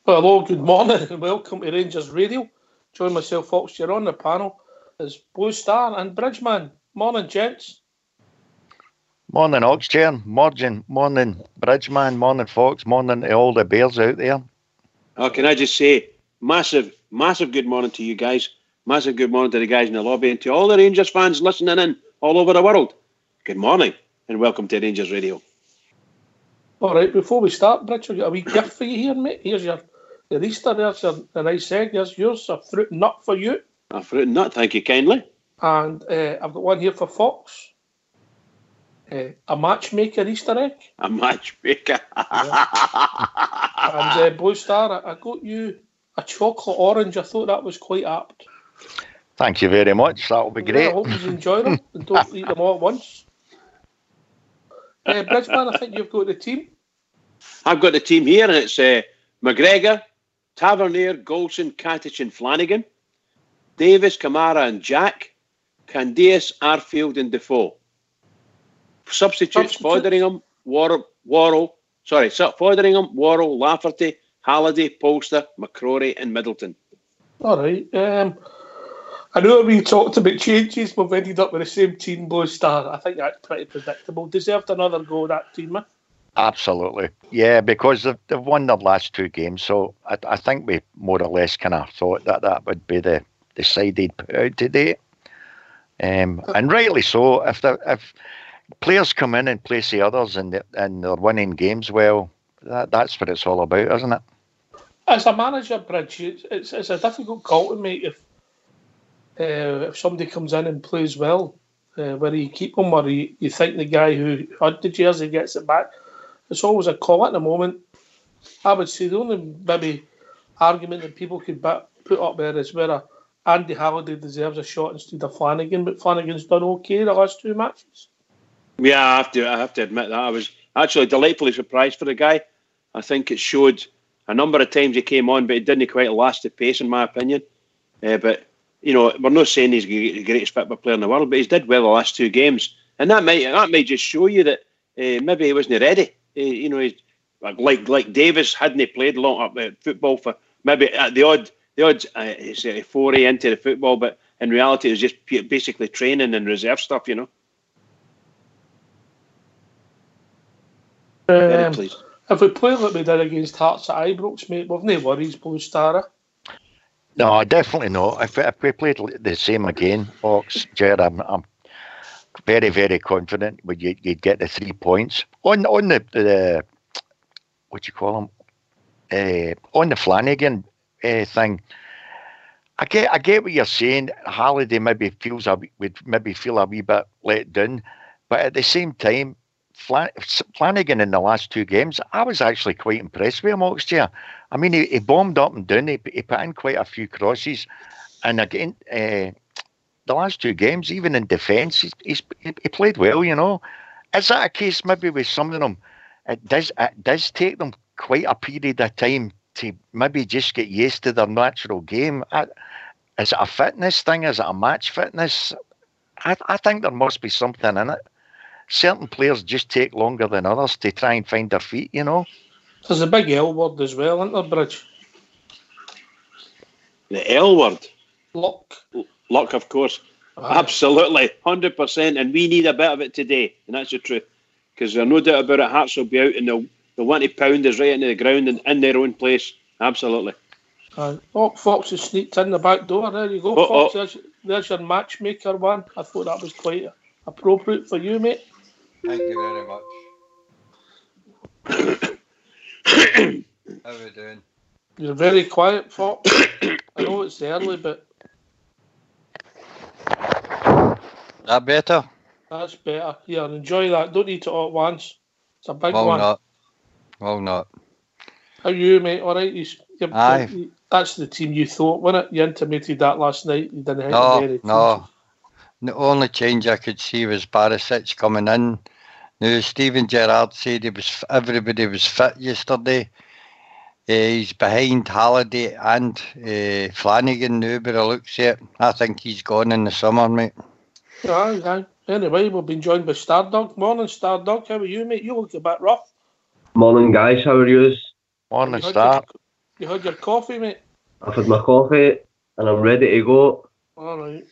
Well, hello, good morning and welcome to Rangers Radio. Join myself, Fox, here on the panel is Blue Star and Bridgeman. Morning, gents. Morning, Oxchair. Morning, Bridgeman. Morning, Fox. Morning to all the Bears out there. Oh, can I just say, massive good morning to you guys. Massive good morning to the guys in the lobby and to all the Rangers fans listening in all over the world. Good morning and welcome to Rangers Radio. All right, before we start, Bridge, I've got a wee gift for you here, mate. Here's your Easter. There's a nice egg. There's yours, a fruit and nut for you. A fruit and nut, thank you kindly. And I've got one here for Fox. A matchmaker Easter egg. A matchmaker. And Blue Star, I got you a chocolate orange. I thought that was quite apt. Thank you very much. That'll be great. I hope you enjoy them and don't eat them all at once. Bridgeman, I think you've got the team. I've got the team here, and it's McGregor, Tavernier, Golson, Katic and Flanagan, Davis, Kamara and Jack, Candias, Arfield and Defoe. Substitutes, Fotheringham, Worrell, Lafferty, Halliday, Polster, McCrory and Middleton. All right. I know we talked about changes. We've ended up with the same team, Blue Star. I think that's pretty predictable. Deserved another go, that team, man. Absolutely. Yeah, because they've won their last two games. So I think we more or less kind of thought that would be the side they'd put out today. And rightly so. If players come in and place the others and they're winning games, well, that's what it's all about, isn't it? As a manager, Bridge, it's a difficult call to make if somebody comes in and plays well, whether you keep them or you think the guy who had the jersey gets it back. It's always a call at the moment. I would say the only maybe argument that people could put up there is whether Andy Halliday deserves a shot instead of Flanagan, but Flanagan's done okay the last two matches. Yeah, I have to admit that. I was actually delightfully surprised for the guy. I think it showed a number of times he came on, but it didn't quite last the pace, in my opinion. But you know, we're not saying he's the greatest football player in the world, but he's did well the last two games, and that might just show you that maybe he wasn't ready. He's like Davis hadn't played a lot of football for maybe the odd foray into the football, but in reality it was just basically training and reserve stuff. Very pleased. If we play like we did against Hearts at Ibrox, mate, we've no worries, Blue Star. No, definitely not. If we played the same again, Fox, Jared, I'm very, very confident you'd get the 3 points. On the what do you call them? On the Flanagan thing, I get what you're saying. Halliday maybe would feel a wee bit let down, but at the same time, Flanagan in the last two games, I was actually quite impressed with him, Oxchair. I mean, he bombed up and down. He put in quite a few crosses, and again, the last two games, even in defence, he played well. Is that a case maybe with some of them? It does take them quite a period of time to maybe just get used to their natural game. Is it a fitness thing? Is it a match fitness? I think there must be something in it. Certain players just take longer than others to try and find their feet, There's a big L word as well, isn't there, Bridge? The L word? Luck, of course. Absolutely, 100%. And we need a bit of it today, and that's the truth. Because there's no doubt about it, Hearts will be out and they'll want to pound us right into the ground and in their own place. Absolutely. Fox has sneaked in the back door. There you go, Fox. There's your matchmaker one. I thought that was quite appropriate for you, mate. Thank you very much. How are we doing? You're very quiet, Fox. I know it's early, but... That better? That's better. Yeah, enjoy that. Don't eat it all at once. It's a big one. Well not. How are you, mate? All right? Aye. That's the team you thought, wasn't it? You intimated that last night. You didn't No. The only change I could see was Barisic coming in. Now, Steven Gerrard said everybody was fit yesterday. He's behind Halliday and Flanagan now, but it looks at it. I think he's gone in the summer, mate. Aye. Anyway, we've been joined by Stardog. Morning, Stardog. How are you, mate? You look a bit rough. Morning, guys. How are you? Morning, Star. You had your coffee, mate? I've had my coffee and I'm ready to go. All right.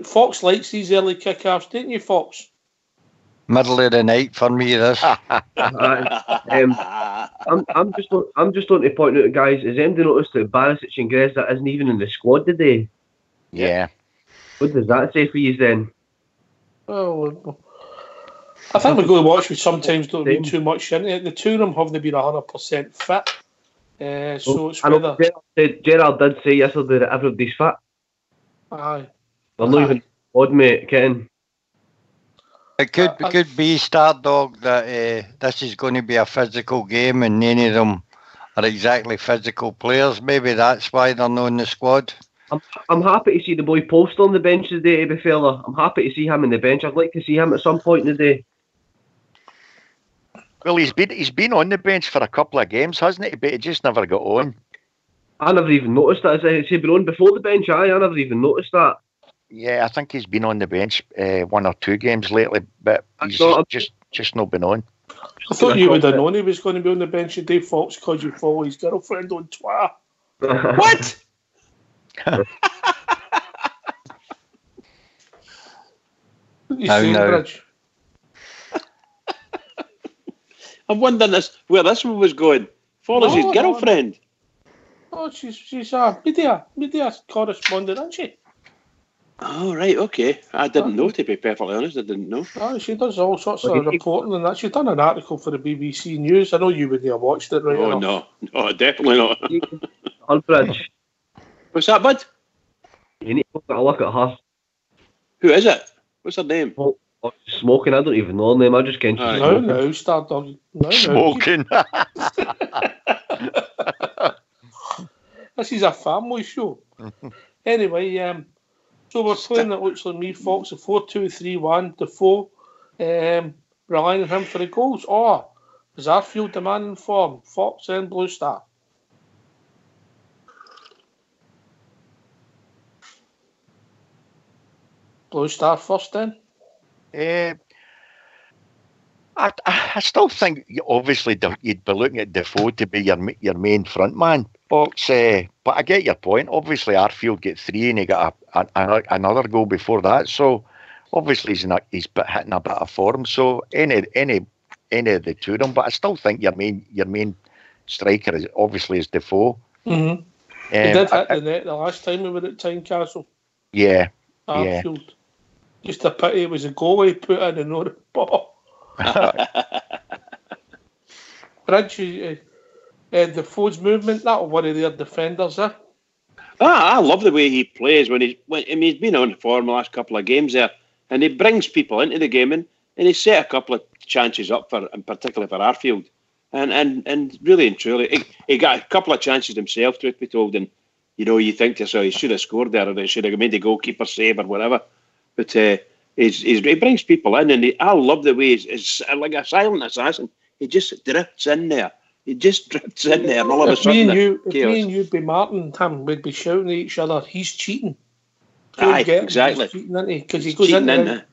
Fox likes these early kick-offs, didn't you, Fox? Middle of the night for me, this. I'm just wanting to point out, guys, has anybody noticed that Barisic and Grezda isn't even in the squad today? Yeah. What does that say for you then? Well, I think we're going to watch. We sometimes don't read too much into it. The two of them haven't been 100% fit. So it's whether... Gerald did say yesterday that everybody's fit. Aye. They're not even odd, mate, Ken. It could be, Stardog, that this is going to be a physical game and none of them are exactly physical players. Maybe that's why they're not in the squad. I'm happy to see the boy Post on the bench today, to be fair. I'm happy to see him in the bench. I'd like to see him at some point in the day. Well, he's been on the bench for a couple of games, hasn't he? But he just never got on. I never even noticed that. Has he been on before the bench? I never even noticed that. Yeah, I think he's been on the bench 1 or 2 games lately, but he's just not been on. I thought you would have known he was going to be on the bench today, Fox, because you follow his girlfriend on Twitter. What? What are you saying, Bridge? I'm wondering where this one was going. Follows his girlfriend. Oh, she's a media correspondent, isn't she? Oh, right, okay. I didn't know, to be perfectly honest. I didn't know. Oh, she does all sorts of reporting and that. She's done an article for the BBC News. I know you wouldn't have watched it, right? Oh, no, definitely not. Bridge. What's that, bud? You need to have a look at her. Who is it? What's her name? Oh, smoking. I don't even know her name. I just can't. No, Stardog. Smoking. This is a family show. Anyway, so we're playing, it looks like me, Fox, a 4-2-3-1, Defoe, relying on him for the goals. Or is Arfield demanding form? Fox and Blue Star. Blue Star first then? I still think, obviously, you'd be looking at Defoe to be your main front man, Fox. But I get your point. Obviously, Arfield get 3 and he got another goal before that. So, obviously, he's hitting a bit of form. So, any of the two of them. But I still think your main striker is Defoe. Mm-hmm. He did hit the net the last time we were at Tynecastle. Yeah. Arfield. Yeah. Just a pity it was a goal he put in and not a ball. Bridge, Defoe's movement, that'll worry their defenders, eh? I love the way he plays he's been on form the last couple of games there, and he brings people into the game, and he set a couple of chances up in particular for Arfield, and really and truly, he got a couple of chances himself, truth be told, and you think to yourself, he should have scored there, or he should have made the goalkeeper save or whatever, but he brings people in, and I love the way he's like a silent assassin. He just drifts in there. And all of a sudden, if me and you be Martin, Tim, we'd be shouting at each other, he's cheating. Aye, exactly. He's cheating, isn't he? Because he goes into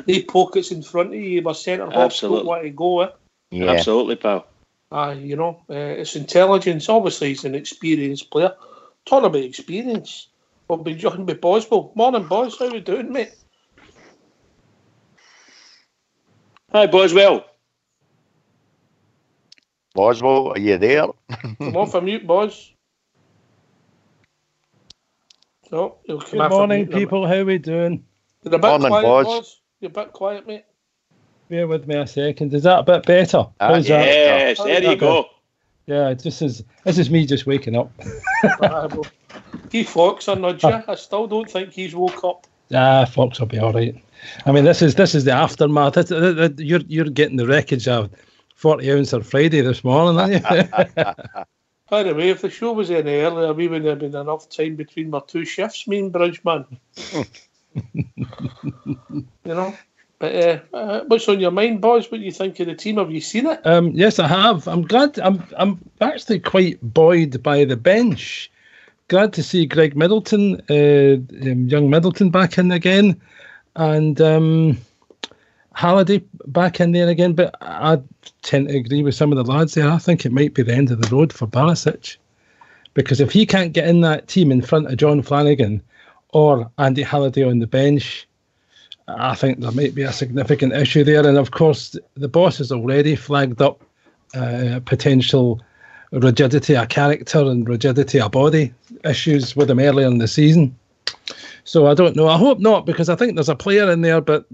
the pockets in front of you, but centre half don't want to go, eh? Yeah. Absolutely, pal. Aye, it's intelligence. Obviously, he's an experienced player. Talking about experience, we'll be joined by Boswell. Morning, boys. How you doing, mate? Hi, Boswell. Boswell, are you there? Come off a mute, Bos. No, good morning, people. How are we doing? You're a bit quiet, Bos. You're a bit quiet, mate. Bear with me a second. Is that a bit better? How's yes, that? There you go. Yeah, this is me just waking up. He Fox or not, you? I still don't think he's woke up. Fox will be all right. I mean, this is the aftermath. You're getting the wreckage of 40 ounce on Friday this morning, aren't you? By the way, if the show was any earlier, we wouldn't have been enough time between our 2 shifts, me and Bridgeman. But what's on your mind, boys? What do you think of the team? Have you seen it? Yes, I have. I'm glad. I'm actually quite buoyed by the bench. Glad to see Greg Middleton, young Middleton, back in again, and Halliday back in there again. But I tend to agree with some of the lads there. I think it might be the end of the road for Barisic. because if he can't get in that team in front of John Flanagan or Andy Halliday on the bench, I think there might be a significant issue there. And of course, the boss has already flagged up potential rigidity of character and rigidity of body issues with him earlier in the season. So I don't know. I hope not, because I think there's a player in there. But,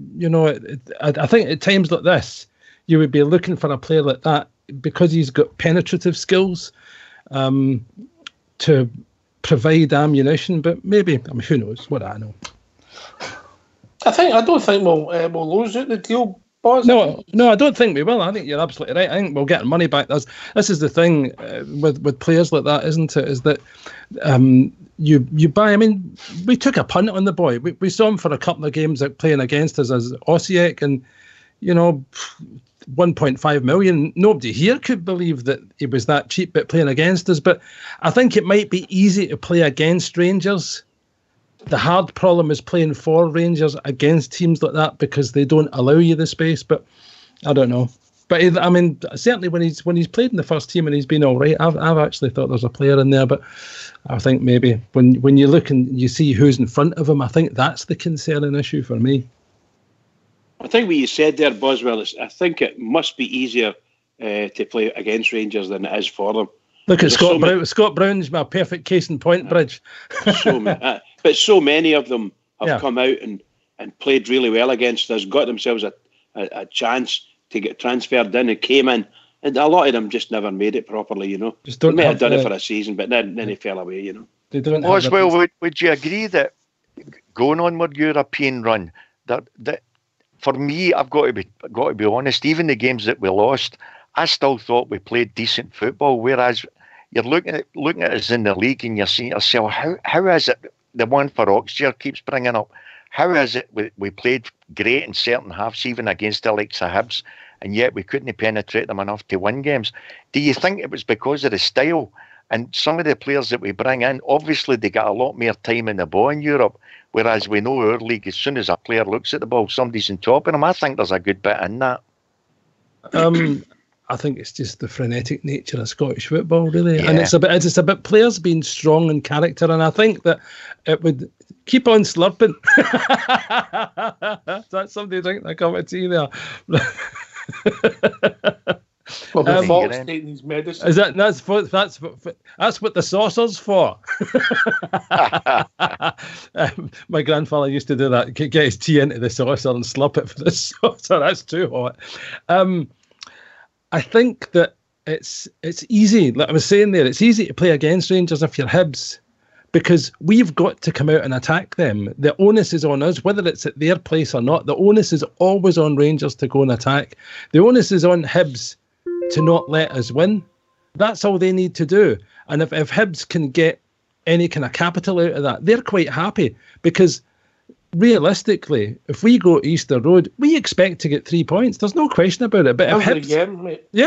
I think at times like this, you would be looking for a player like that because he's got penetrative skills to provide ammunition. But maybe, who knows? What do I know? I don't think we'll lose out the deal, boys. No, I don't think we will. I think you're absolutely right. I think we'll get our money back. This is the thing with players like that, isn't it? Is that you buy. We took a punt on the boy. We saw him for a couple of games out playing against us as Osiek, and 1.5 million. Nobody here could believe that he was that cheap at playing against us. But I think it might be easy to play against Rangers. The hard problem is playing for Rangers against teams like that because they don't allow you the space. But I don't know. But certainly when he's played in the first team and he's been all right, I've actually thought there's a player in there. But I think maybe when you look and you see who's in front of him, I think that's the concerning issue for me. I think what you said there, Boswell, is I think it must be easier to play against Rangers than it is for them. Look at Scott Brown. Scott Brown's my perfect case in point, Bridge. But so many of them have come out and played really well against us, got themselves a chance to get transferred in and came in. And a lot of them just never made it properly, Just don't they may have done it for a season, but then they fell away, They don't. Well, would you agree that going on with European run, that for me, I've got to be honest, even the games that we lost, I still thought we played decent football, whereas you're looking at us in the league and you're saying to yourself, how is it, the one for Oxford keeps bringing up, how is it we played great in certain halves, even against the likes of Hibs, and yet we couldn't penetrate them enough to win games? Do you think it was because of the style? And some of the players that we bring in, obviously they got a lot more time in the ball in Europe, whereas we know our league, as soon as a player looks at the ball, somebody's on top of him. I think there's a good bit in that. I think it's just the frenetic nature of Scottish football, really, and it's about players being strong in character, and I think that it would keep on slurping. That's somebody drinking a cup of tea there. Well, the Fox taking his medicine. Is that's what the saucer's for. My grandfather used to do that. Get his tea into the saucer and slurp it for the saucer. That's too hot. I think that it's easy. Like I was saying there, it's easy to play against Rangers if you're Hibs, because we've got to come out and attack them. The onus is on us, whether it's at their place or not. The onus is always on Rangers to go and attack. The onus is on Hibs to not let us win. That's all they need to do. And if Hibs can get any kind of capital out of that, they're quite happy, because realistically, if we go Easter Road, we expect to get 3 points. There's no question about it. But if Hibs,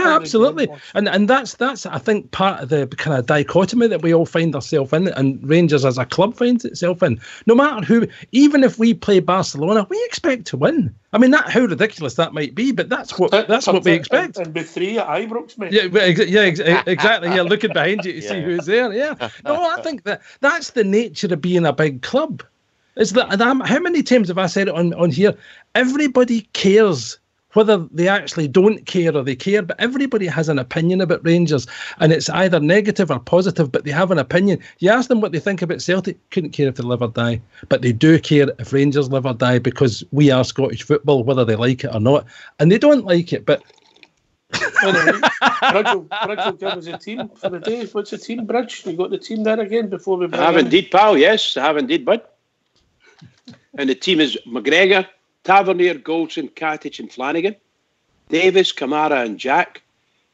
absolutely, and that's I think part of the kind of dichotomy that we all find ourselves in, and Rangers as a club finds itself in. No matter who, even if we play Barcelona, we expect to win. How ridiculous that might be, but that's what we expect. And with 3 at Ibrox, mate. Exactly. You're looking behind you to see who's there. Yeah. No, I think that's the nature of being a big club. Is that how many times have I said it on here? Everybody cares, whether they actually don't care or they care, but everybody has an opinion about Rangers, and it's either negative or positive, but they have an opinion. You ask them what they think about Celtic, couldn't care if they live or die, but they do care if Rangers live or die, because we are Scottish football, whether they like it or not, and they don't like it, but... Bridge will give us a team for the day. What's the team, Bridge? You got the team there again before we... I have indeed, pal, yes, I have indeed, bud. And the team is McGregor, Tavernier, Goldson, Katic and Flanagan, Davis, Kamara and Jack,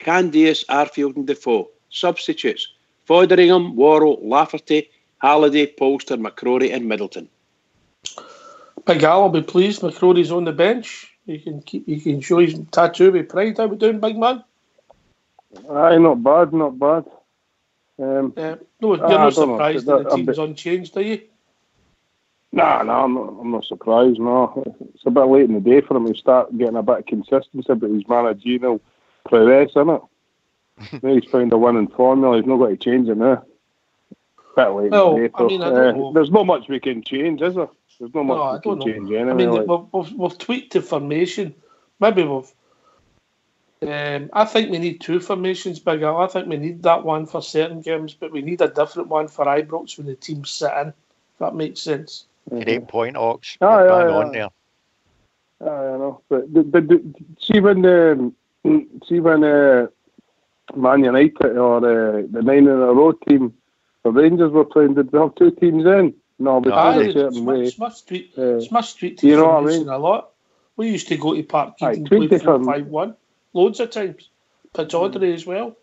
Candias, Arfield and Defoe. Substitutes: Fotheringham, Worrell, Lafferty, Halliday, Polster, McCrory and Middleton. Big Al will be pleased. McCrory's on the bench. He can show his tattoo with pride. How we doing, big man? Aye, not bad. No, you're not surprised that the team's unchanged, are you? No, I'm not surprised, no. It's a bit late in the day for him to start getting a bit of consistency about his managerial prowess, isn't it? Now he's found a winning formula, he's not got to change it now. Bit late Well, in the day, I mean, I don't know. there's not much we can change, is there? There's not much I we can don't know. change anyway. I mean, like. we've tweaked the formation. Maybe we've. I think we need two formations, Big Al. I think we need that one for certain games, but we need a different one for Ibrox when the teams sit in. If that makes sense. Great point, Ox. Aye, Bang aye, on aye. there. I know, but see when Man United or the 9 in a row team, the Rangers were playing, did they have two teams in? No, but Aye, a certain way. Smith Street You know what I formation mean? a lot. We used to go to Park Aye, Keith and play tweak the 4-5-1 loads of times. Pittodrie as well.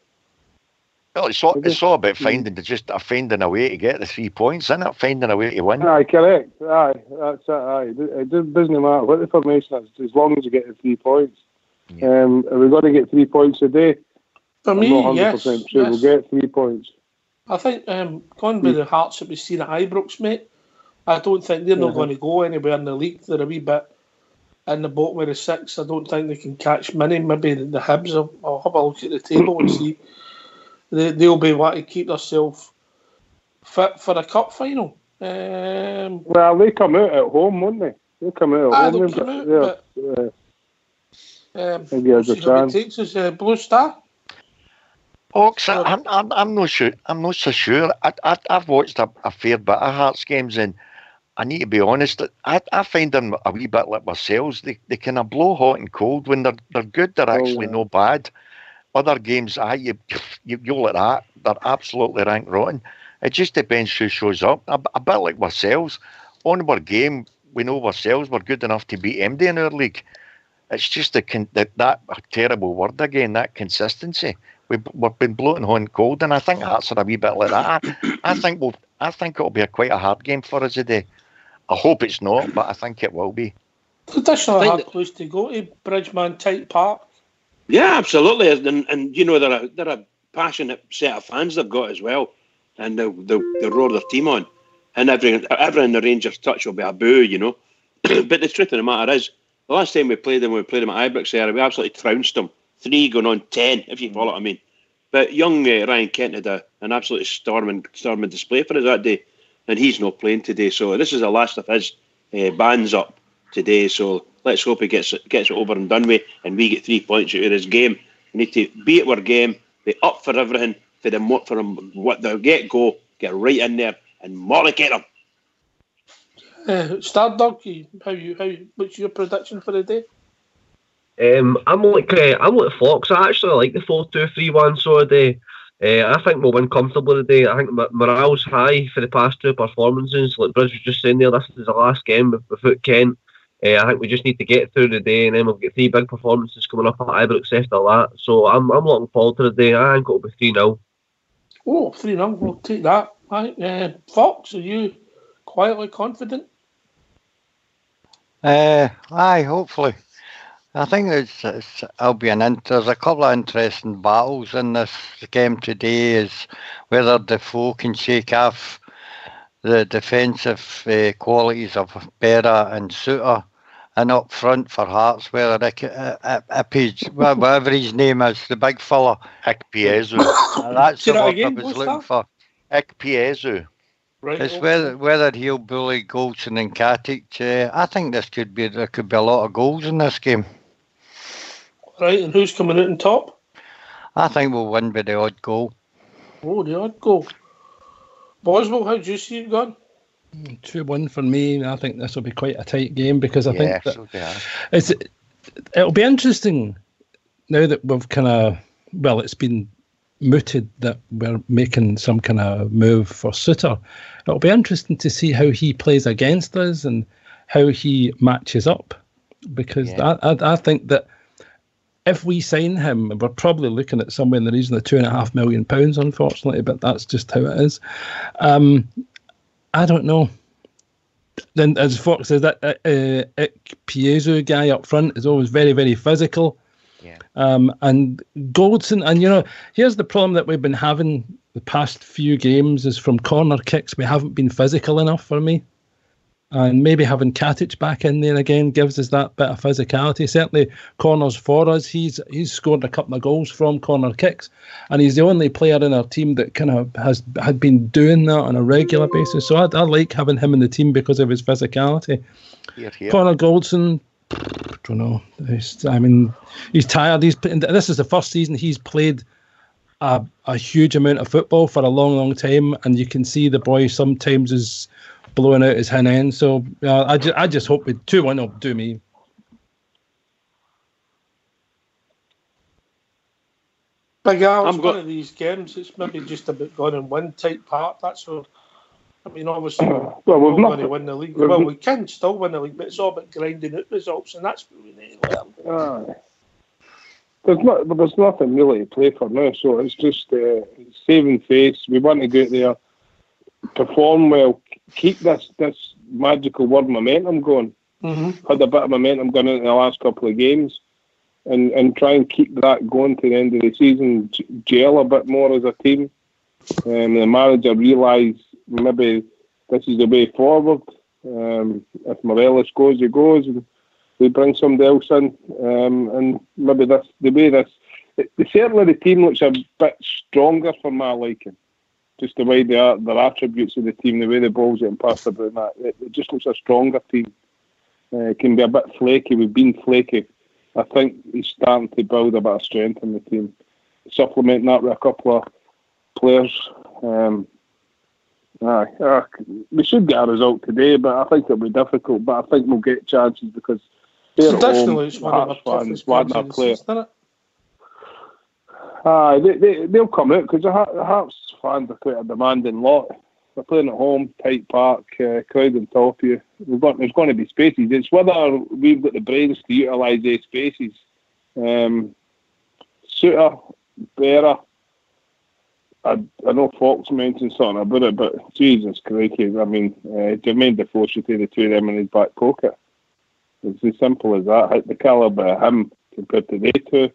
Well, it's all about finding a way to get the 3 points, isn't it? Finding a way to win. Aye, correct. Aye, that's it. Aye, it doesn't matter what the formation is, as long as you get the 3 points. Yeah. We've got to get 3 points a day. For me, I'm not 100% sure we'll get 3 points. I think going with the Hearts that we've seen at Ibrox, mate, I don't think they're not going to go anywhere in the league. They're a wee bit in the bottom of the six. I don't think they can catch many. Maybe the Hibs. I'll have a look at the table and see. They'll be wanting to keep themselves fit for a cup final. Well, they come out at home, won't they? They'll come out at home. They'll come out, but maybe there's a see how it chance. takes us. Blue Star. Ox, I'm not sure. I'm not so sure. I've watched a fair bit of Hearts games, and I need to be honest. I find them a wee bit like ourselves. They kind of blow hot and cold. When they're good, they're actually no bad. Other games, you like that. They're absolutely rank rotten. It just depends who shows up. A bit like ourselves. On our game, we know ourselves. We're good enough to beat MD in our league. It's just that terrible word again. That consistency. We've been bloating hot and cold, and I think Hearts are a wee bit like that. I think it'll be quite a hard game for us today. I hope it's not, but I think it will be. Traditionally, a hard place to go to Bridgeman type Park. Yeah, absolutely, and you know they're a passionate set of fans they've got as well, and they'll roar their team on, and everything the Rangers touch will be a boo, you know. But the truth of the matter is, the last time we played them at Ibrox there, we absolutely trounced them. 3 going on 10, if you follow what I mean. But young Ryan Kent had an absolutely storming display for us that day, and he's not playing today. So this is the last of his bands up today. So let's hope he gets it over and done with, and we get 3 points out of this game. We need to be at our game, be up for everything, for them what they'll get right in there and mollycock them. Stardog, what's your prediction for the day? I'm like Fox. I actually like the 4-2-3-1. So today, I think we'll win comfortably today. I think morale's high for the past 2 performances. Like Bridge was just saying there, this is the last game without Kent. I think we just need to get through the day, and then we'll get 3 big performances coming up at Ibrox after that. So I'm looking forward to the day. I think it'll be 3-0. Oh, 3-0. We'll take that. Right. Fox, are you quietly confident? Aye, hopefully. I think there's a couple of interesting battles in this game today. Is whether Defoe can shake off the defensive qualities of Berra and Suter, and up front for Hearts, whether whatever his name is, the big fella, Ikpeazu. That's the word I was looking for. Ikpeazu. Right. It's whether he'll bully Goldson and Katic. I think there could be a lot of goals in this game. Right, and who's coming out on top? I think we'll win by the odd goal. Oh, the odd goal. Boswell, how do you see it going? 2-1 for me. I think this will be quite a tight game because I think that it'll be interesting now that we've kind of, it's been mooted that we're making some kind of move for Suter. It'll be interesting to see how he plays against us and how he matches up, because I think that if we sign him, we're probably looking at somewhere in the region of £2.5 million, unfortunately, but that's just how it is. I don't know. Then, as Fox says, that Piezo guy up front is always very, very physical. Yeah. And Goldson, and here's the problem that we've been having the past few games is from corner kicks. We haven't been physical enough for me. And maybe having Katic back in there again gives us that bit of physicality. Certainly, corners for us. He's scored a couple of goals from corner kicks, and he's the only player in our team that kind of had been doing that on a regular basis. So I like having him in the team because of his physicality. Here. Connor Goldson, don't know. He's tired. This is the first season he's played a huge amount of football for a long, long time, and you can see the boy sometimes is blowing out his hin end. So I just hope 2-1 will do me. Big Al, it's one of these games. It's maybe just about going and win type part. That's all. I mean, obviously, we're not going to win the league. Well, we can still win the league, but it's all about grinding out results, and that's what we need to learn. There's nothing really to play for now, so it's just saving face. We want to go out there, perform well, keep this magical word momentum going. Mm-hmm. Had a bit of momentum going into the last couple of games, and try and keep that going to the end of the season. Gel a bit more as a team, and the manager realise maybe this is the way forward. If Morelos goes, he goes, and we bring somebody else in, and maybe that's the way certainly the team looks a bit stronger for my liking. Just the way they are, their attributes of the team, the way the ball's getting passed about, that it just looks a stronger team. It can be a bit flaky. We've been flaky. I think he's starting to build a bit of strength in the team. Supplementing that with a couple of players. We should get a result today, but I think it'll be difficult. But I think we'll get chances because traditionally it's one of our toughest games of the season, isn't it? They'll come out because the Hearts fans are quite a demanding lot. They're playing at home, tight park, crowd on top of you. There's going to be spaces. It's whether we've got the brains to utilise those spaces. Suter, Bearer, I know Fox mentioned something about it, but Jesus Christ, I mean, Jermaine Defoe should take the two of them in his back pocket. It's as simple as that. The calibre of him compared to they two,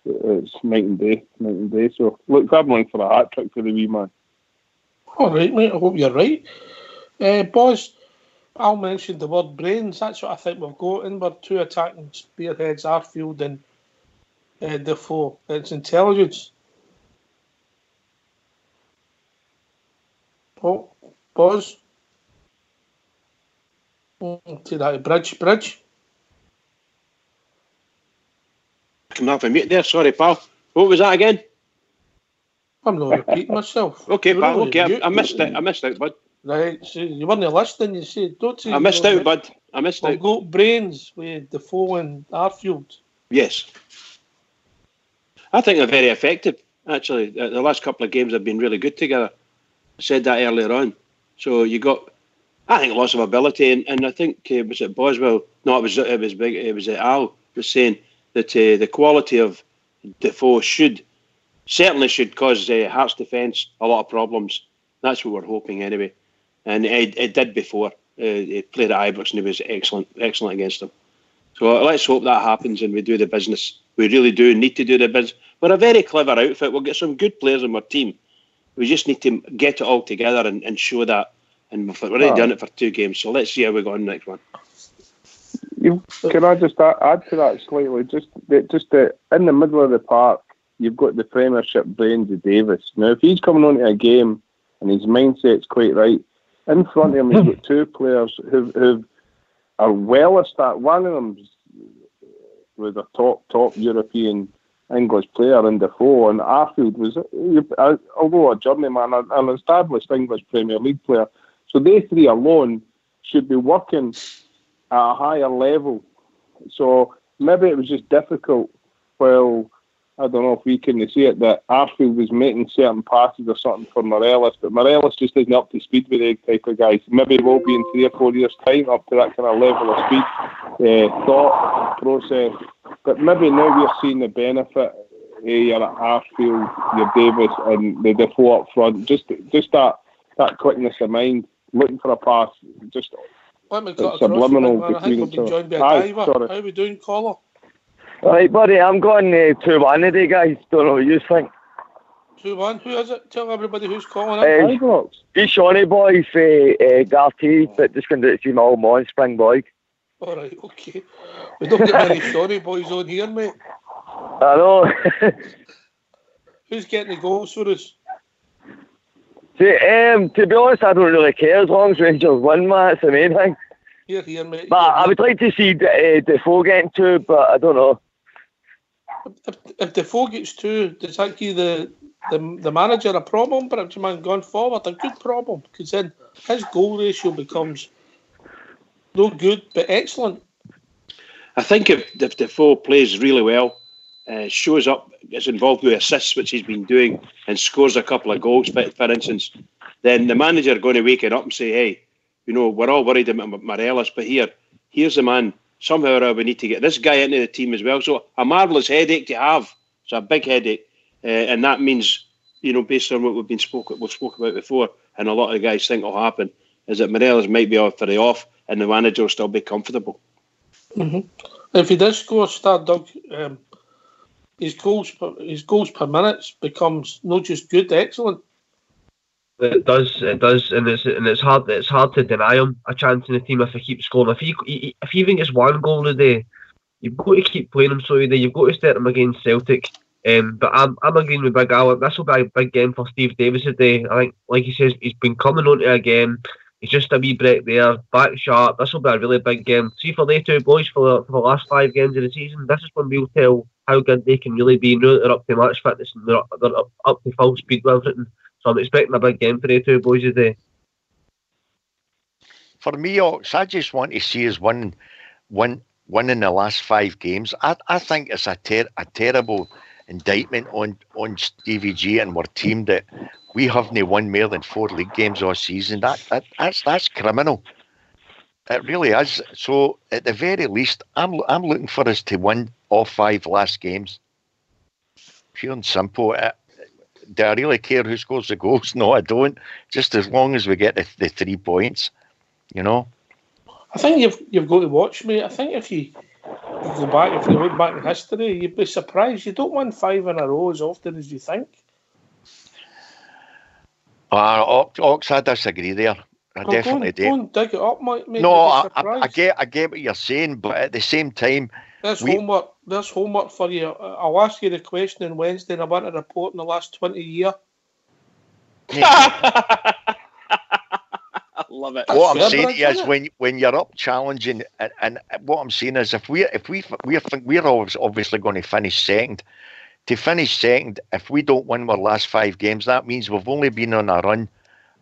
it's night and day. So, look, I'm looking for a hat-trick for the wee man. All right, mate, I hope you're right. Boys, Al mentioned the word brains. That's what I think we've got in. We're two attacking spearheads, Arfield and Defoe. It's intelligence. Oh, boys. To that bridge. Coming off a mute there, sorry, pal. What was that again? I'm not repeating myself. Okay, pal, okay, I missed it, bud. Right, so you weren't listening, you said, don't you? I missed out, bud. I missed out. We've got brains with Defoe and Arfield. Yes. I think they're very effective, actually. The last couple of games have been really good together. I said that earlier on. So you got, I think, lots of ability, and I think, was it Boswell? No, it was Al was saying that the quality of Defoe certainly should cause Hearts' defence a lot of problems. That's what we're hoping anyway. And it did before. He played at Ibrox and he was excellent against them. So let's hope that happens and we do the business. We really do need to do the business. We're a very clever outfit. We'll get some good players on our team. We just need to get it all together and show that. And we've already done it for 2 games. So let's see how we go on the next one. Can I just add to that slightly? Just in the middle of the park, you've got the Premiership brains of Davis. Now, if he's coming onto a game and his mindset's quite right, in front of him he's got 2 players who are well established. One of them was a top European English player in Defoe, and Arfield was, although a journeyman, an established English Premier League player. So they 3 alone should be working at a higher level. So maybe it was just difficult. Well, I don't know if we can see it, that Arfield was making certain passes or something for Morelos, but Morelos just isn't up to speed with those type of guys. Maybe we'll be in 3 or 4 years' time up to that kind of level of speed, thought, process. But maybe now we're seeing the benefit. You're at Arfield, you're Davis, and the Defoe up front. Just that quickness of mind, looking for a pass, just subliminal. I think we've been joined by a diver. How are we doing, caller? Right, buddy, I'm going 2-1 today, guys. Don't know what you think. 2-1. Who is it? Tell everybody who's calling it. He's Shawnee boy for Garty, but just going to see my old man, Spring Boy. All right, okay. We don't get many Shawnee boys on here, mate. I know. Who's getting the goals for us? To be honest, I don't really care as long as Rangers win, man. It's the main thing. Here, mate. But I would like to see Defoe getting 2, but I don't know. If Defoe gets 2, does that give the manager a problem, perhaps, man, going forward? A good problem, because then his goal ratio becomes no good, but excellent. I think if Defoe plays really well, shows up, gets involved with assists, which he's been doing, and scores a couple of goals, for instance, then the manager going to wake it up and say, hey, we're all worried about Morelos, but here's the man. Somehow we need to get this guy into the team as well. So a marvellous headache to have. It's a big headache. And that means, based on what we've spoke about before, and a lot of the guys think will happen, is that Morelos might be off for the off and the manager will still be comfortable. Mm-hmm. If he does score, Doug, his goals per minute becomes not just good, excellent. It does, and it's hard to deny him a chance in the team if he keeps scoring. If he even gets 1 goal a day, you've got to keep playing him so you've got to start him against Celtic. But I'm agreeing with Big Al. This will be a big game for Steve Davis today. I think, like he says, he's been coming on to a game. He's just a wee break there, back sharp. This will be a really big game. See, for they two boys for the last 5 games of the season, this is when we'll tell how good they can really be. Now that they're up to match fitness and they're up to full speed with everything. So I'm expecting a big game for the two boys today. For me, Ox, I just want to see us win in the last 5 games. I think it's a terrible indictment on Stevie G and our team that we haven't won more than 4 league games all season. That's criminal. It really is. So at the very least, I'm looking for us to win all 5 last games. Pure and simple. Do I really care who scores the goals? No, I don't. Just as long as we get the 3 points, I think you've got to watch, mate. I think if you look back in history, you'd be surprised. You don't win 5 in a row as often as you think. Ox, I disagree there. I definitely do. Go and dig it up, mate. No, I get what you're saying, but at the same time, There's homework for you. I'll ask you the question on Wednesday, and I want a report in the last 20 years. I love it. What I'm saying is, when you're up challenging, and what I'm saying is, if we're obviously going to finish second. To finish second, if we don't win our last 5 games, that means we've only been on a run.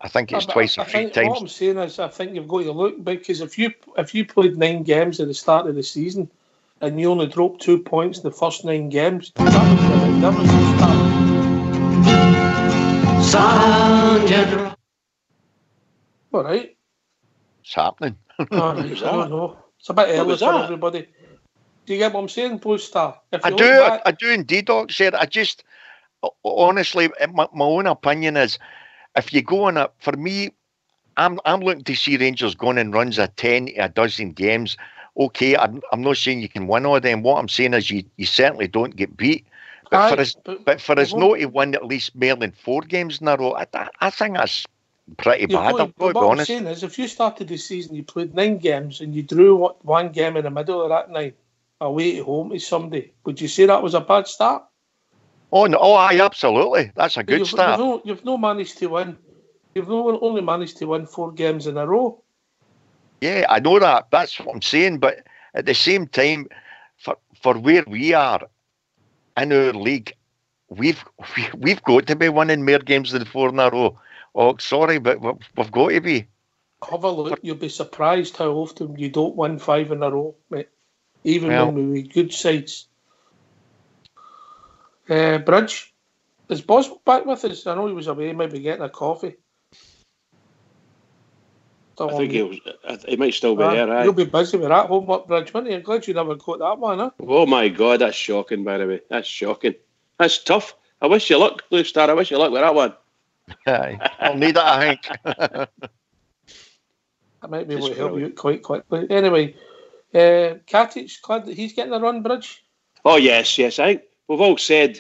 I think it's twice or 3 times. What I'm saying is, I think you've got to look, because if you played 9 games at the start of the season and you only dropped 2 points in the first 9 games, that was the start. All right. It's happening. All right, I don't know. It's a bit early for everybody. Do you get what I'm saying, Blue Star? I do indeed, Doc. Said I just honestly, my own opinion is, if you go on for me, I'm looking to see Rangers going in runs of 10 to a dozen games. Okay, I'm not saying you can win all of them. What I'm saying is you certainly don't get beat. But for us not to win at least more than 4 games in a row, I think that's pretty bad. What I'm saying is, if you started the season, you played 9 games and you drew 1 game in the middle of that 9 away at home to somebody, would you say that was a bad start? Oh no! Aye, absolutely. That's a good start. You've not managed to win. You've only managed to win 4 games in a row. Yeah, I know that. That's what I'm saying. But at the same time, for where we are in our league, we've got to be winning more games than 4 in a row. Oh, sorry, but we've got to be. Have a look. You'll be surprised how often you don't win 5 in a row, mate. Even when we good sides. Bridge, is Boswell back with us? I know he was away, maybe getting a coffee. I think he might still be there, right? You'll be busy with that homework, Bridge, wouldn't you? I'm glad you never got that one, huh? Oh my God, that's shocking, by the way. That's shocking. That's tough. I wish you luck, Blue Star. I wish you luck with that one. I'll need it, I think. I might be able to help you quite quickly. Anyway, Katic, glad that he's getting a run, Bridge? Oh, yes. I think we've all said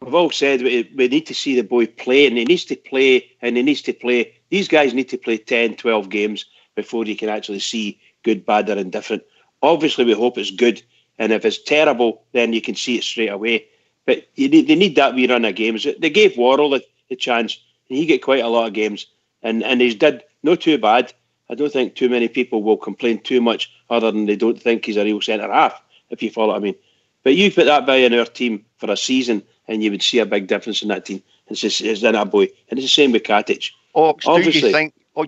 we've all said we need to see the boy play, and he needs to play, and he needs to play. These guys need to play 10, 12 games before you can actually see good, bad, or indifferent. Obviously, we hope it's good, and if it's terrible, then you can see it straight away. But they need that wee run of games. They gave Worrell the chance, and he got quite a lot of games, and he's did not too bad. I don't think too many people will complain too much, other than they don't think he's a real centre half, if you follow what I mean. But you put that guy in our team for a season, and you would see a big difference in that team. It's in that boy, and it's the same with Katic. Ox, Obviously,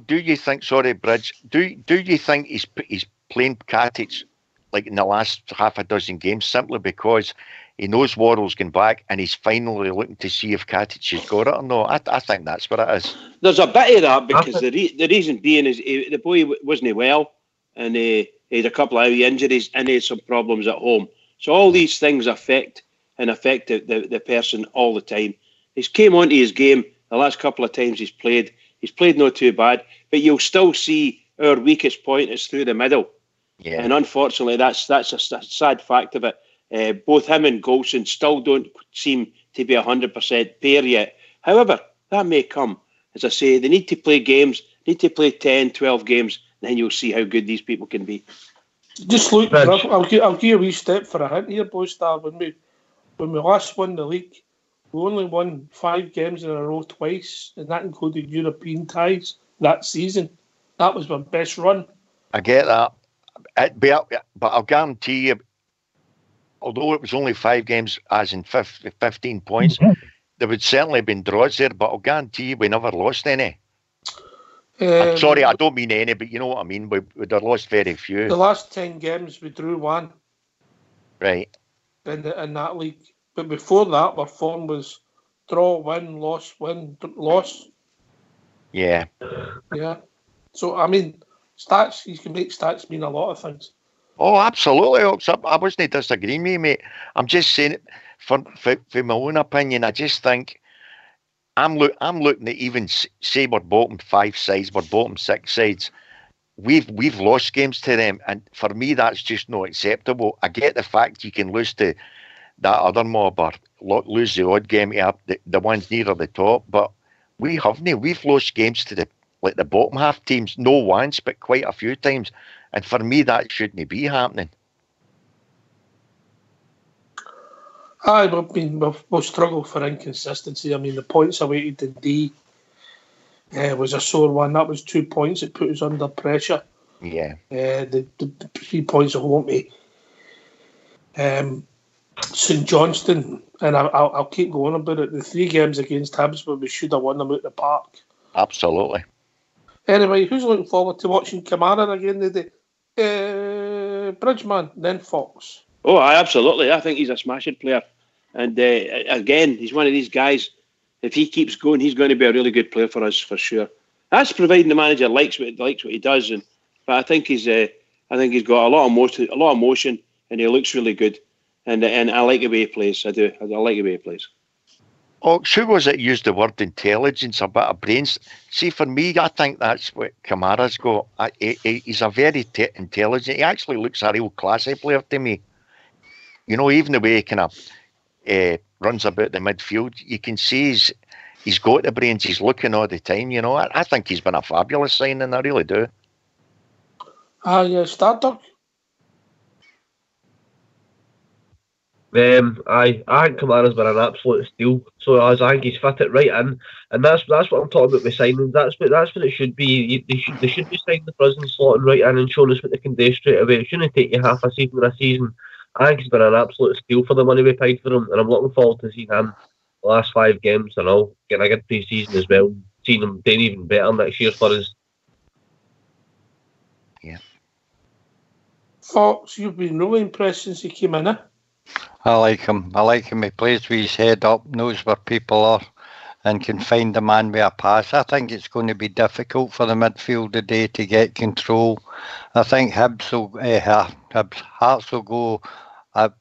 do you think? Sorry, Bridge. Do you think he's playing Katic like in the last half a dozen games simply because he knows Worrell's going back and he's finally looking to see if Katic has got it or not? I think that's what it is. There's a bit of that because the reason being is the boy wasn't well, and he had a couple of injuries and he had some problems at home. So all these things affect the person all the time. He's came onto his game the last couple of times he's played. He's played not too bad, but you'll still see our weakest point is through the middle. Yeah. And unfortunately, that's a sad fact of it. Both him and Golson still don't seem to be 100% pair yet. However, that may come. As I say, they need to play games, need to play 10, 12 games, and then you'll see how good these people can be. Just look, I'll give you a wee step for a hint here, Boy Star. When we last won the league, we only won 5 games in a row twice, and that included European ties that season. That was my best run. I get that. But I'll guarantee you, although it was only 5 games, as in 15 points, there would certainly have been draws there, but I'll guarantee you we never lost any. I'm sorry, I don't mean any, but you know what I mean. We'd have lost very few. The last 10 games, we drew 1. Right. In that league. But before that, our form was draw, win, loss, loss. Yeah. Yeah. So, I mean, stats, you can make stats mean a lot of things. Oh, absolutely. I wasn't disagreeing with you, mate. I'm just saying it for my own opinion. I just think I'm looking at even say we're bottom 5 sides, we're bottom 6 sides. We've lost games to them, and for me that's just not acceptable. I get the fact you can lose to that other mob or lose the odd game to the ones nearer the top, but we haven't. We've lost games to the bottom half teams, no once, but quite a few times. And for me, that shouldn't be happening. I mean, we'll struggle for inconsistency. I mean, the points awaited in D was a sore one. That was 2 points. It put us under pressure. Yeah. The 3 points at home to St Johnstone, and I'll keep going about it. The 3 games against Hibs where we should have won them out the park. Absolutely. Anyway, who's looking forward to watching Kamara again today? Bridgeman, then Fox. Oh, absolutely. I think he's a smashing player. And again, he's one of these guys, if he keeps going, he's going to be a really good player for us, for sure. That's providing the manager likes what he does. But I think he's got a lot of motion, and he looks really good. And I like the way he plays. I do. I like the way he plays. Oh, who was it used the word intelligence, a bit of brains? See, for me, I think that's what Kamara's got. He's a very intelligent. He actually looks a real classy player to me. You know, even the way he kind of runs about the midfield, you can see he's got the brains. He's looking all the time. You know, I think he's been a fabulous signing. I really do. Stardock. I think Kamara's been an absolute steal. So I think he's fit it right in, and that's what I'm talking about with signings. That's what it should be. They should be signing the prison slotting right in and showing us what they can do straight away. It shouldn't take you half a season or a season. I think he's been an absolute steal for the money we paid for him, and I'm looking forward to seeing him the last 5 games and all getting a good pre-season as well. Seeing him doing even better next year for us. Yeah. Fox, you've been really impressed since he came in, eh? I like him. He plays with his head up, knows where people are, and can find the man with a pass. I think it's going to be difficult for the midfield today to get control. I think Hearts will go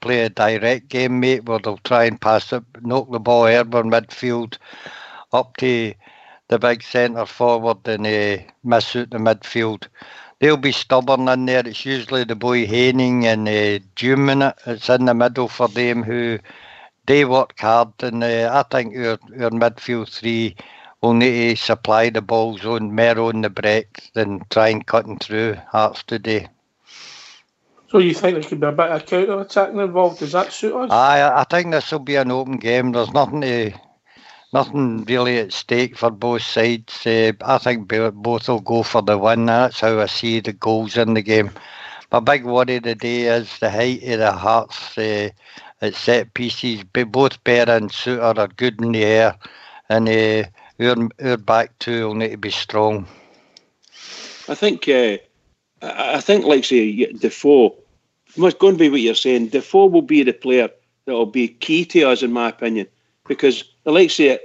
play a direct game, mate, where they'll try and pass it, knock the ball over midfield up to the big centre forward and miss out the midfield. They'll be stubborn in there. It's usually the boy Haining and Dume in it. It's in the middle for them who they work hard, and I think our midfield three will need to supply the balls on more on the break than try and cutting through Hearts today. So you think there could be a bit of counter-attacking involved? Does that suit us? I think this will be an open game. There's nothing really at stake for both sides. I think both will go for the win. That's how I see the goals in the game. My big worry today is the height of the Hearts at set pieces. Both Bear and Suter are good in the air, and our back two will need to be strong. I think, like say, Defoe. Must go and be what you're saying. Defoe will be the player that will be key to us, in my opinion, because like say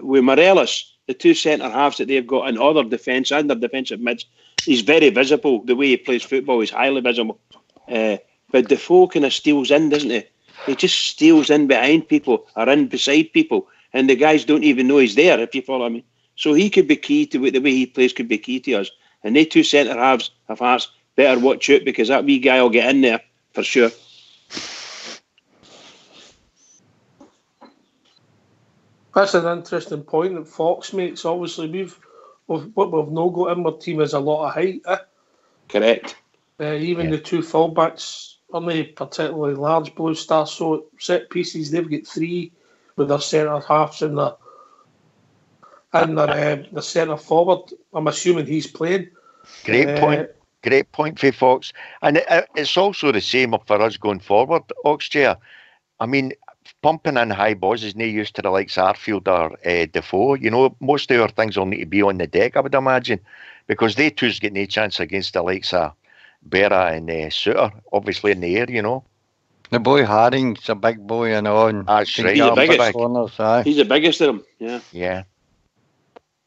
with Morelos, the two centre halves that they've got, and other defence and their defensive mids, he's very visible. The way he plays football is highly visible. But Defoe kind of steals in, doesn't he? He just steals in behind people or in beside people, and the guys don't even know he's there, if you follow me. So he could be key to the way he plays. Could be key to us. And they two centre halves of Hearts better watch out, because that wee guy will get in there for sure. That's an interesting point that Fox makes. Obviously, we've no got in our team is a lot of height. Correct. Even the two fullbacks aren't particularly large, Blue Star. So set pieces, they've got three with their centre halves and the centre forward. I'm assuming he's playing. Great point. Great point for Fox. And it's also the same for us going forward, Oxchair. I mean, pumping in high balls is no use to the likes of Arfield or Defoe. You know, most of our things will need to be on the deck, I would imagine, because they two's get no chance against the likes of Berra and Suter, obviously in the air, you know. The boy Haring's a big boy and on. That's right. He's the biggest. Corners, he's the biggest of them, yeah. Yeah.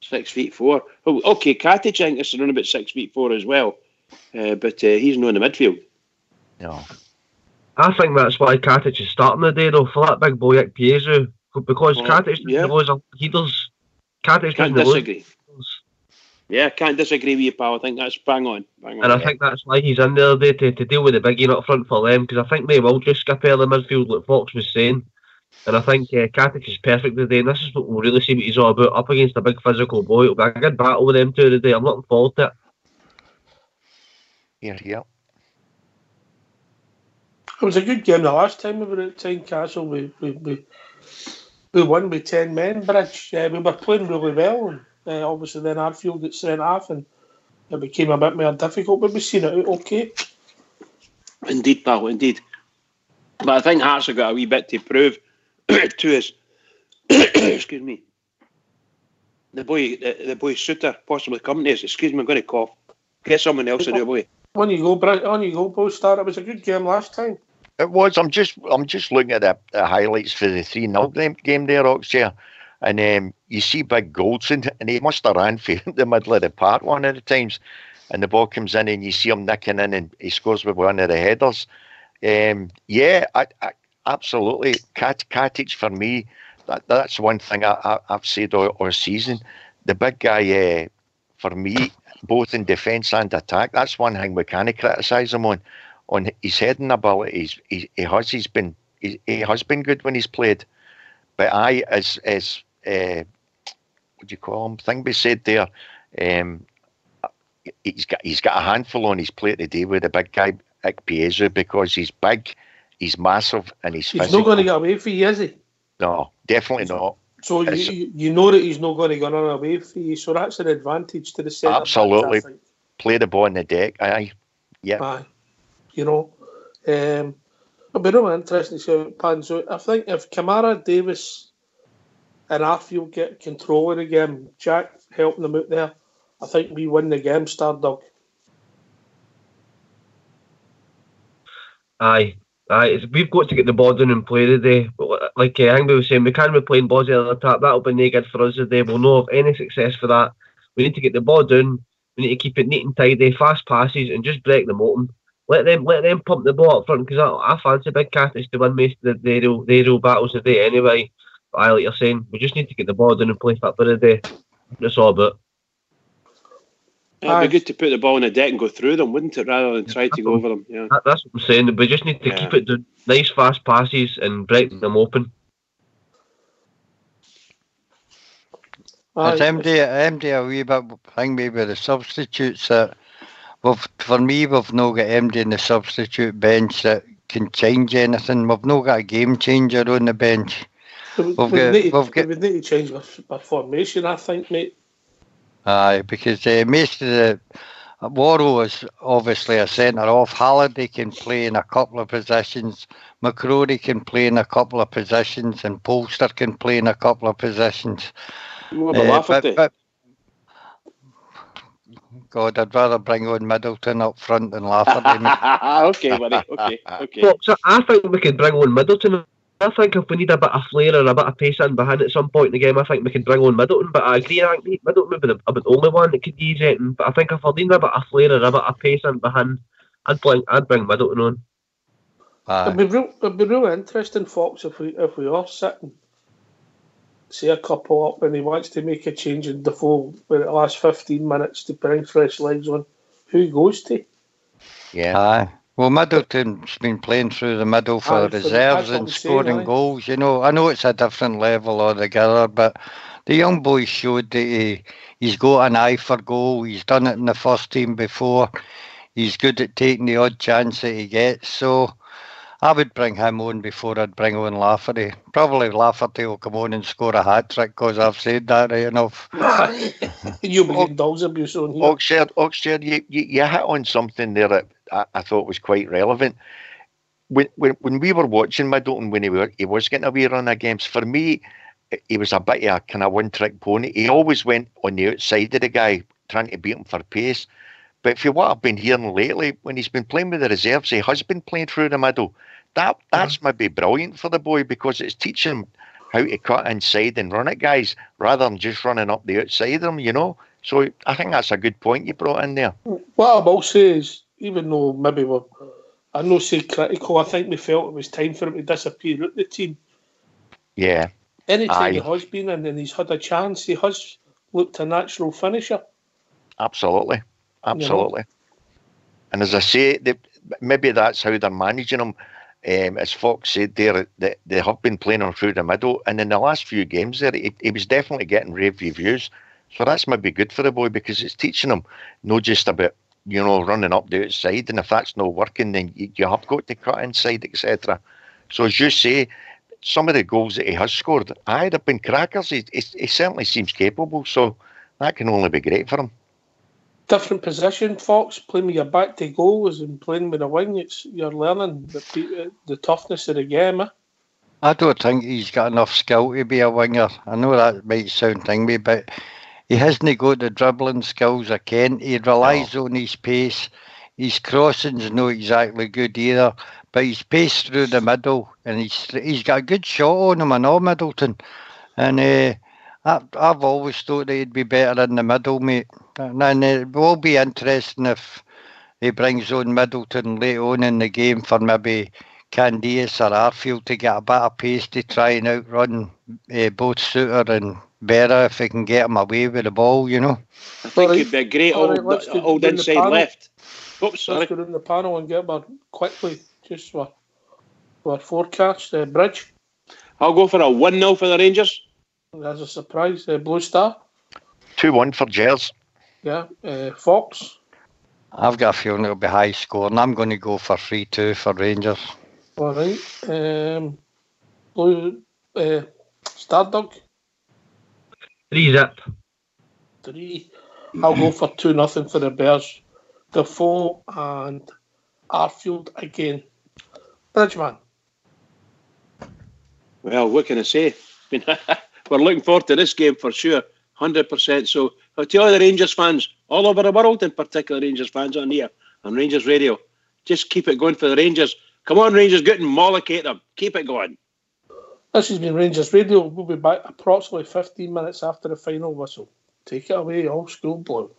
6'4". Oh, okay, Katic, I think is around about 6'4" as well. But he's not in the midfield. No. I think that's why Katic is starting the day, though, for that big boy at Piezu. Because Katic does. Katic can't disagree. Yeah, can't disagree with you, pal. I think that's bang on. And I think that's why he's in there today, to deal with the biggie up front for them, because I think they will just skip early midfield, like Fox was saying. And I think Katic is perfect today, and this is what we'll really see what he's all about, up against a big physical boy. It'll be a good battle with them two today. I'm looking forward to it. Yeah. It was a good game the last time we were at Tynecastle. We won with 10 men, Bridge. We were playing really well, and obviously then Arfield got sent off, and it became a bit more difficult, but we've seen it out okay. Indeed, pal, indeed. But I think Hearts have got a wee bit to prove to us. Excuse me. The boy Suter possibly coming to us. Excuse me, I'm going to cough. Get someone else in the way. On you go, Blue Star. It was a good game last time. It was. I'm just looking at the highlights for the 3-0 game there, Oxchair, and you see Big Goldson, and he must have ran for the middle of the park one of the times, and the ball comes in, and you see him nicking in, and he scores with one of the headers. I absolutely. Katic for me, that's one thing I've said all season. The big guy for me, both in defence and attack, that's one thing we can't criticise him on his heading abilities. He has been good when he's played. But as what do you call him? Thing we said there, he's got a handful on his plate today with the big guy Piezu, because he's big, he's massive, and he's physical. He's not going to get away from you, is he? No, definitely not. So you know that he's not going to get away from you, so that's an advantage to the centre. Absolutely. Backs, I think. Play the ball on the deck. Aye. Yeah. Aye. You know, it'll be really interesting to see how it pans out. I think if Kamara, Davis and Arfield get control of the game, Jack helping them out there, I think we win the game, Stardog. Aye. We've got to get the ball down and play today. But like Angby was saying, we can't be playing balls out of the tap. That'll be no good for us today. We'll not have any success for that. We need to get the ball down. We need to keep it neat and tidy, fast passes, and just break them open. Let them pump the ball up front, because I fancy Big Katic to win most of the aerial battles today anyway. But like you're saying, we just need to get the ball down and play football today. That's all about. It'd be good to put the ball on the deck and go through them, wouldn't it, rather than try to go over them? Yeah. That's what I'm saying. We just need to keep it down. Nice fast passes and break them open. It's MD a wee bit thing maybe the substitutes that we've not got MD in the substitute bench that can change anything. We've not got a game changer on the bench. We would need to change our formation, I think, mate. Aye, because most of the Worrell is obviously a centre off. Halliday can play in a couple of positions. McCrory can play in a couple of positions, and Polster can play in a couple of positions. God, I'd rather bring on Middleton up front than Lafferty. Okay, buddy. Okay. So I think we could bring on Middleton. I think if we need a bit of flair or a bit of pace in behind at some point in the game, I think we can bring on Middleton. But I agree, I think Middleton would be the only one that could use it. But I think if I need a bit of flair or a bit of pace in behind, I'd bring Middleton on. It'd be real interesting, Fox, if we are sitting, say a couple up, and he wants to make a change in Defoe where it lasts 15 minutes to bring fresh legs on. Who goes to? Yeah. Aye. Well, Middleton's been playing through the middle for reserves and scoring goals. You know, I know it's a different level altogether, but the young boy showed that he's got an eye for goal. He's done it in the first team before. He's good at taking the odd chance that he gets. So I would bring him on before I'd bring on Lafferty. Probably Lafferty will come on and score a hat-trick because I've said that right enough. You'll be getting dogs abuse on here. Oxford, you hit on something there that I thought was quite relevant. When we were watching Middleton, when he was getting a wee run of games, for me, he was a bit of a kind of one-trick pony. He always went on the outside of the guy, trying to beat him for pace. But for what I've been hearing lately, when he's been playing with the reserves, he has been playing through the middle. That's maybe brilliant for the boy because it's teaching him how to cut inside and run at guys rather than just running up the outside of them, you know. So I think that's a good point you brought in there. What I will say is, even though maybe I know say critical, I think we felt it was time for him to disappear out the team. Yeah. Anytime he has been in and he's had a chance, he has looked a natural finisher. Absolutely. You know? And as I say, maybe that's how they're managing him. As Fox said there, they have been playing him through the middle. And in the last few games there, he was definitely getting rave reviews. So that's maybe good for the boy because it's teaching him not just about, you know, running up the outside. And if that's not working, then you have got to cut inside, etc. So as you say, some of the goals that he has scored, they've been crackers. He certainly seems capable. So that can only be great for him. Different position, Fox, playing with your back to goals and playing with a wing. You're learning the toughness of the game. I don't think he's got enough skill to be a winger. I know that might sound thingy, but he hasn't got the dribbling skills of Kent. He relies on his pace. His crossing's not exactly good either, but he's pace through the middle, and he's got a good shot on him, I know, Middleton. And I've always thought that he'd be better in the middle, mate. And it will be interesting if he brings on Middleton late on in the game for maybe Candias or Arfield to get a bit of pace to try and outrun both Suter and Berra if he can get him away with the ball, you know. I think he'd be a great old inside left. Oops, sorry. Let's go in the panel and get one quickly, just for forecast. Bridge. I'll go for a 1-0 for the Rangers. As a surprise, Blue Star. 2-1 for Gers. Yeah, Fox. I've got a feeling it'll be high scoring. I'm going to go for 3-2 for Rangers. All right. Blue Stardog. 3-0. 3. I'll go for 2-0 for the Bears. Defoe and Arfield again. Bridgeman. Well, what can I say? We're looking forward to this game for sure, 100%. So I'll tell the Rangers fans all over the world, in particular Rangers fans on here, on Rangers Radio, just keep it going for the Rangers. Come on, Rangers, get and mollocate them. Keep it going. This has been Rangers Radio. We'll be back approximately 15 minutes after the final whistle. Take it away, Old School Blue.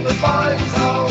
the boys all